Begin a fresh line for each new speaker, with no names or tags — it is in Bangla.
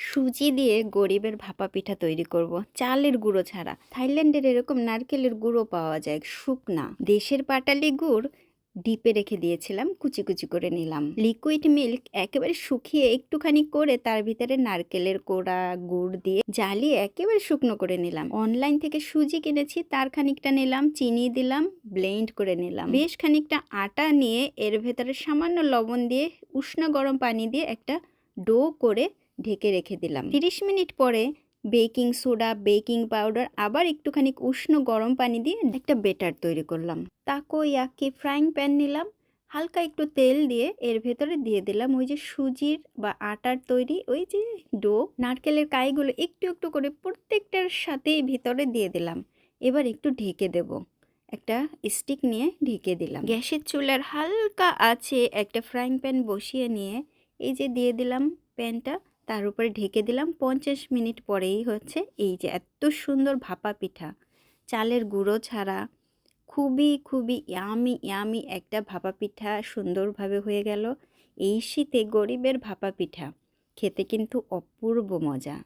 সুজি দিয়ে গরিবের ভাপা পিঠা তৈরি করব, চালের গুঁড়ো ছাড়া। থাইল্যান্ডের এরকম নারকেলের গুঁড়ো পাওয়া যায় শুকনা। দেশের পাটালি গুড় ডিপে রেখে দিয়েছিলাম, কুচি কুচি করে নিলাম। লিকুইড মিল্ক একেবারে শুকিয়ে একটুখানি করে তার ভিতরে নারকেলের কোড়া গুড় দিয়ে জ্বালিয়ে একেবারে শুকনো করে নিলাম। অনলাইন থেকে সুজি কিনেছি, তার খানিকটা নিলাম, চিনি দিলাম, ব্লেন্ড করে নিলাম। বেশ খানিকটা আটা নিয়ে এর ভেতরে সামান্য লবণ দিয়ে উষ্ণ গরম পানি দিয়ে একটা ডো করে ঢেকে রেখে দিলাম। 30 মিনিট পরে বেকিং সোডা, বেকিং পাউডার, আবার একটুখানি উষ্ণ গরম পানি দিয়ে একটা বেটার তৈরি করলাম। তাকোয়াকি ফ্রাইং প্যান নিলাম, হালকা একটু তেল দিয়ে এর ভেতরে দিয়ে দিলাম ওই যে সুজির বা আটার তৈরি ওই যে ডো। নারকেলের কাইগুলো একটু একটু করে প্রত্যেকটার সাথেই ভিতরে দিয়ে দিলাম। এবার একটু ঢেকে দেব। একটা স্টিক নিয়ে ঢেকে দিলাম। গ্যাসের চুলার হালকা আছে একটা ফ্রাইং প্যান বসিয়ে নিয়ে এই যে দিয়ে দিলাম প্যানটা, তার উপরে ঢেকে দিলাম। 50 মিনিট পরেই হচ্ছে এই যে এত সুন্দর ভাপা পিঠা, চালের গুঁড়ো ছাড়া। খুবই খুবই ইয়ামি ইয়ামি একটা ভাপা পিঠা সুন্দরভাবে হয়ে গেল। এই শীতে গরিবের ভাপা পিঠা খেতে কিন্তু অপূর্ব মজা।